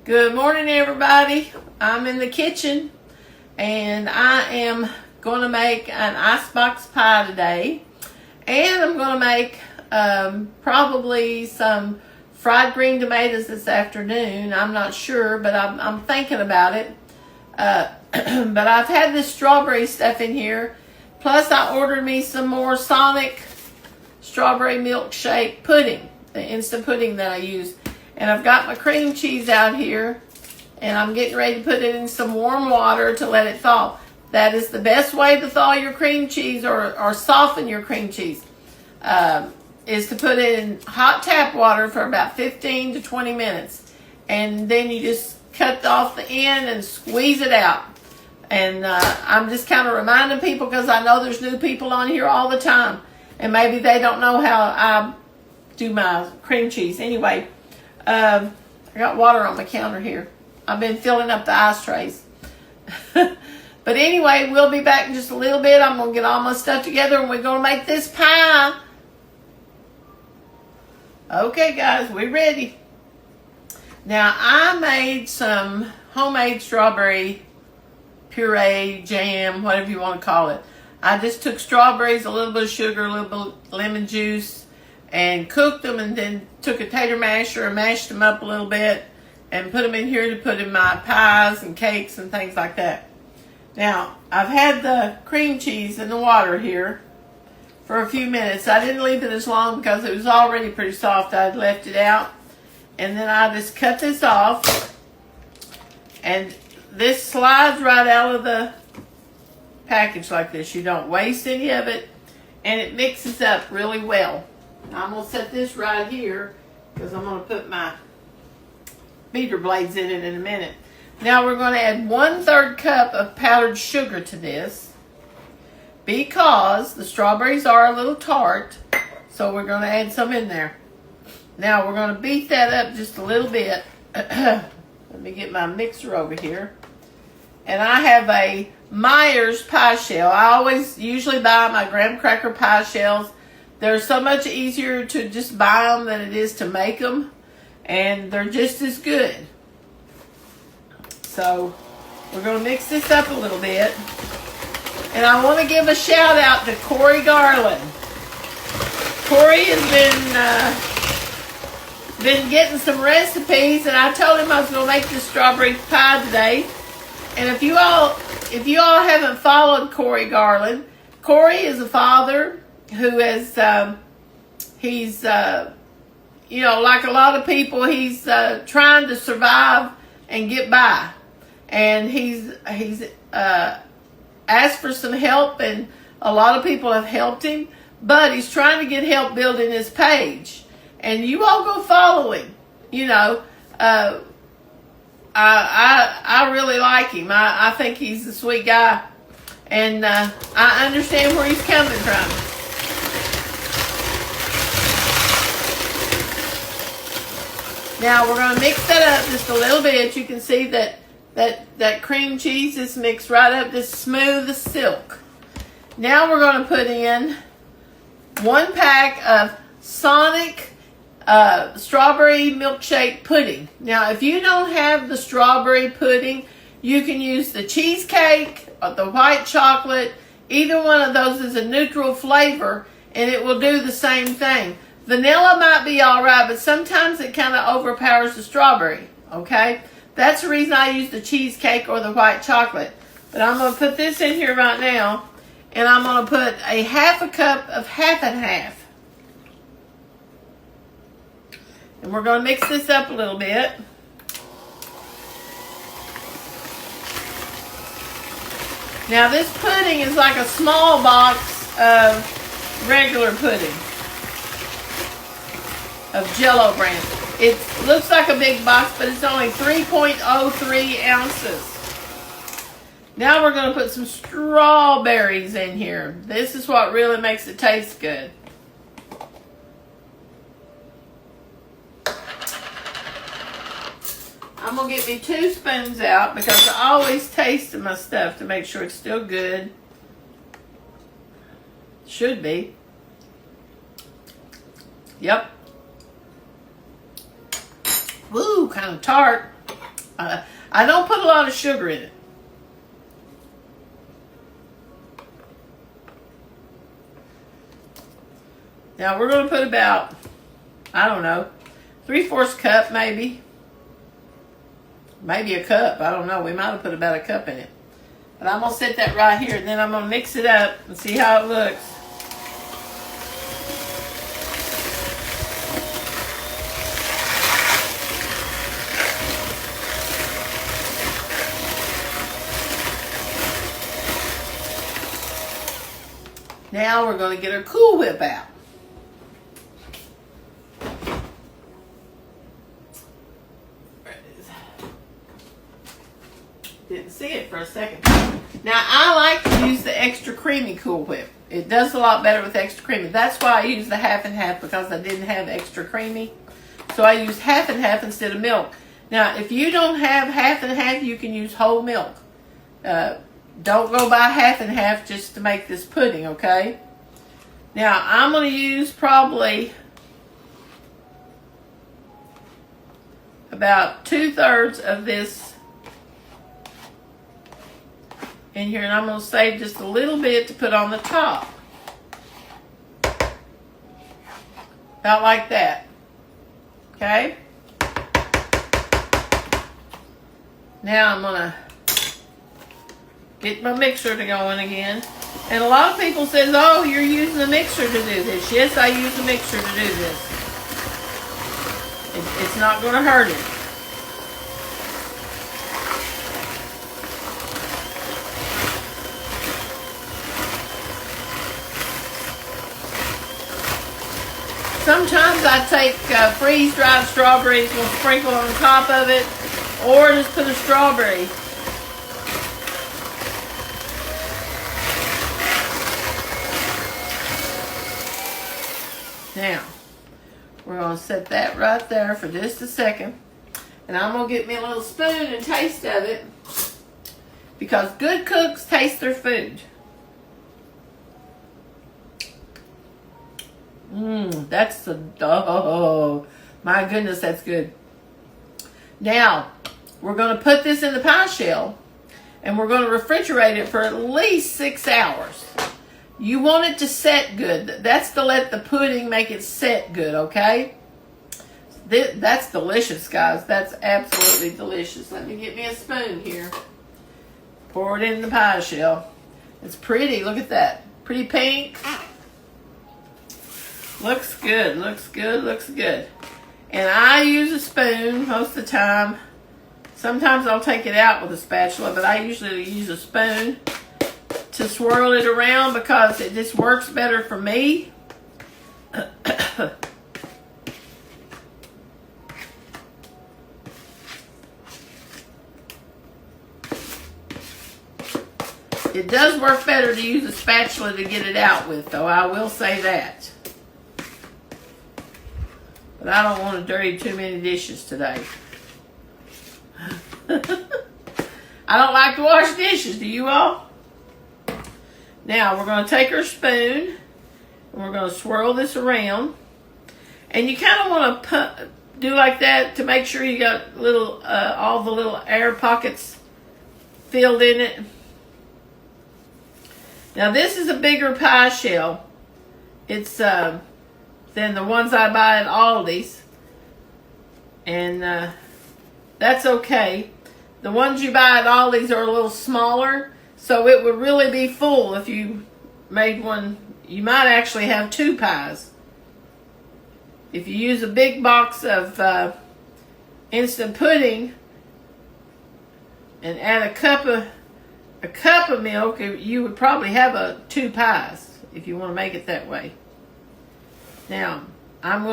Good morning, everybody. I'm in the kitchen and I am going to make an icebox pie today, and I'm going to make probably some fried green tomatoes this afternoon. I'm not sure, but I'm thinking about it. But I've had this strawberry stuff in here, plus I ordered me some more Sonic strawberry milkshake pudding, the instant pudding that I use. And I've got my cream cheese out here, and I'm getting ready to put it in some warm water to let it thaw. That is the best way to thaw your cream cheese or soften your cream cheese, is to put it in hot tap water for about 15 to 20 minutes. And then you just cut off the end and squeeze it out. And I'm just kind of reminding people, because I know there's new people on here all the time, and maybe they don't know how I do my cream cheese. Anyway, I got water on my counter here. I've been filling up the ice trays. But anyway, we'll be back in just a little bit. I'm going to get all my stuff together and we're going to make this pie. Okay, guys, we're ready. Now, I made some homemade strawberry puree, jam, whatever you want to call it. I just took strawberries, a little bit of sugar, a little bit of lemon juice, and cooked them, and then took a tater masher and mashed them up a little bit and put them in here to put in my pies and cakes and things like that. Now, I've had the cream cheese in the water here for a few minutes. I didn't leave it as long because it was already pretty soft. I had left it out. And then I just cut this off, and this slides right out of the package like this. You don't waste any of it, and it mixes up really well. I'm going to set this right here because I'm going to put my beater blades in it in a minute. Now we're going to add 1/3 cup of powdered sugar to this, because the strawberries are a little tart, so we're going to add some in there. Now we're going to beat that up just a little bit. Let me get my mixer over here. And I have a Myers pie shell. I usually buy my graham cracker pie shells. They're so much easier to just buy them than it is to make them. And they're just as good. So we're going to mix this up a little bit. And I want to give a shout out to Corey Garland. Corey has been getting some recipes, and I told him I was going to make this strawberry pie today. And if you all haven't followed Corey Garland, Corey is a father who is, he's, like a lot of people, he's trying to survive and get by. And he's asked for some help, and a lot of people have helped him, but he's trying to get help building his page. And you all go follow him. I really like him. I think he's a sweet guy. And I understand where he's coming from. Now we're going to mix that up just a little bit. You can see that cream cheese is mixed right up, just smooth as silk. Now we're going to put in 1 pack of Sonic strawberry milkshake pudding. Now, if you don't have the strawberry pudding, you can use the cheesecake or the white chocolate. Either one of those is a neutral flavor, and it will do the same thing. Vanilla might be all right, but sometimes it kind of overpowers the strawberry, okay? That's the reason I use the cheesecake or the white chocolate. But I'm going to put this in here right now, and I'm going to put a 1/2 cup of half and half. And we're going to mix this up a little bit. Now this pudding is like a small box of regular pudding, of Jell-O brand. It looks like a big box, but it's only 3.03 ounces. Now we're going to put some strawberries in here. This is what really makes it taste good. I'm going to get me 2 spoons out because I always taste my stuff to make sure it's still good. Should be. Yep. Woo, kind of tart. I don't put a lot of sugar in it. Now we're going to put about, I don't know, 3/4 cup maybe. Maybe a cup. I don't know. We might have put about a cup in it. But I'm going to set that right here. And then I'm going to mix it up and see how it looks. Now we're going to get our Cool Whip out. Didn't see it for a second. Now I like to use the extra creamy Cool Whip. It does a lot better with extra creamy. That's why I use the half and half, because I didn't have extra creamy. So I use half and half instead of milk. Now if you don't have half and half, you can use whole milk. Don't go buy half and half just to make this pudding, okay? Now I'm going to use probably about 2/3 of this in here, and I'm going to save just a little bit to put on the top. About like that. Okay? Now I'm going to get my mixer to going again. And a lot of people says, oh, you're using the mixer to do this. Yes, I use the mixer to do this. It's not going to hurt it. Sometimes I take freeze-dried strawberries and sprinkle on top of it, or just put a strawberry. Now, we're going to set that right there for just a second. And I'm going to get me a little spoon and taste of it, because good cooks taste their food. That's the, oh, my goodness, that's good. Now, we're going to put this in the pie shell, and we're going to refrigerate it for at least 6 hours. You want it to set good. That's to let the pudding make it set good, okay? That's delicious, guys. That's absolutely delicious. Let me get me a spoon here. Pour it in the pie shell. It's pretty. Look at that. Pretty pink. Looks good, looks good, looks good. And I use a spoon most of the time. Sometimes I'll take it out with a spatula, but I usually use a spoon to swirl it around because it just works better for me. It does work better to use a spatula to get it out with, though. I will say that. But I don't want to dirty too many dishes today. I don't like to wash dishes. Do you all? Now, we're going to take our spoon and we're going to swirl this around. And you kind of want to do like that to make sure you got little, all the little air pockets filled in it. Now, this is a bigger pie shell. It's than the ones I buy at Aldi's. And that's okay. The ones you buy at Aldi's are a little smaller, so it would really be full if you made one. You might actually have 2 pies. If you use a big box of instant pudding and add a cup of milk, you would probably have 2 pies if you want to make it that way. Now, I'm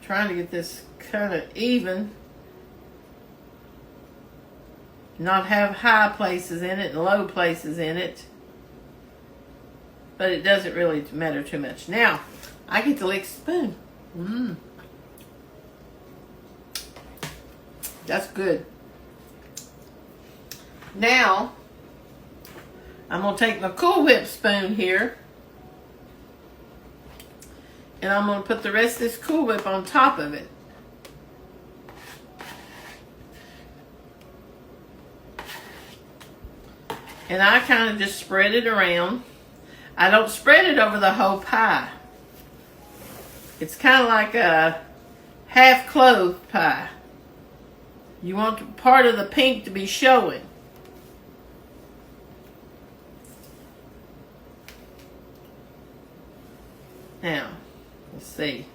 trying to get this kind of even. Not have high places in it and low places in it. But it doesn't really matter too much. Now, I get to lick the spoon. That's good. Now, I'm going to take my Cool Whip spoon here. And I'm going to put the rest of this Cool Whip on top of it. And I kind of just spread it around. I don't spread it over the whole pie. It's kind of like a half-clove pie. You want part of the pink to be showing. Now, let's see.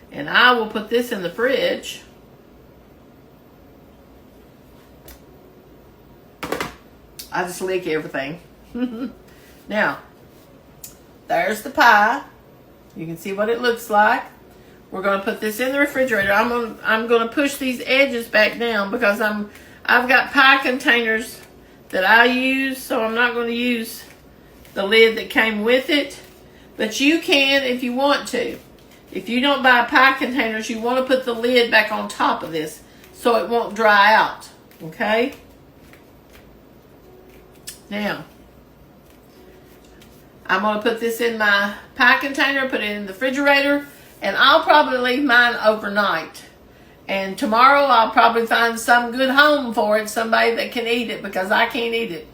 And I will put this in the fridge. I just lick everything. Now, there's the pie. You can see what it looks like. We're going to put this in the refrigerator. I'm going to push these edges back down because I've got pie containers that I use, so I'm not going to use the lid that came with it. But you can if you want to. If you don't buy pie containers, you want to put the lid back on top of this so it won't dry out. Okay? Now, I'm going to put this in my pie container, put it in the refrigerator, and I'll probably leave mine overnight. And tomorrow I'll probably find some good home for it, somebody that can eat it, because I can't eat it.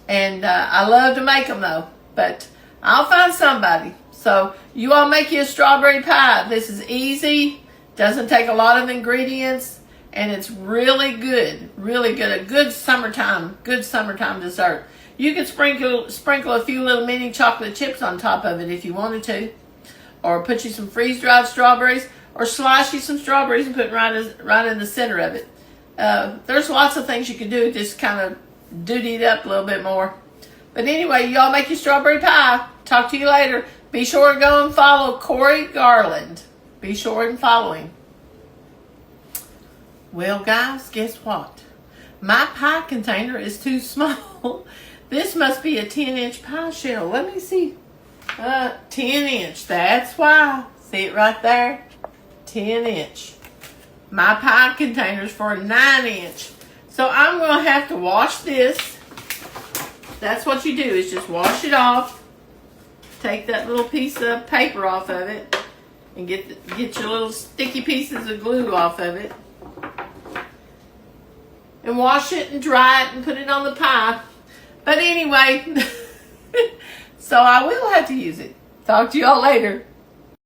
And I love to make them though, but I'll find somebody. So you all make you a strawberry pie. This is easy, doesn't take a lot of ingredients, and it's really good, really good. A good summertime dessert. You could sprinkle a few little mini chocolate chips on top of it if you wanted to, or put you some freeze-dried strawberries, or slice you some strawberries and put it right in the center of it. There's lots of things you can do, just kind of duty it up a little bit more. But anyway, y'all make your strawberry pie. Talk to you later. Be sure to go and follow Corey Garland. Be sure and follow him. Well, guys, guess what? My pie container is too small. This must be a 10-inch pie shell. Let me see. 10-inch. That's why. See it right there? 10-inch. My pie container's for a 9-inch. So I'm going to have to wash this. That's what you do, is just wash it off. Take that little piece of paper off of it. And get your little sticky pieces of glue off of it. And wash it and dry it and put it on the pie. But anyway, so I will have to use it. Talk to y'all later.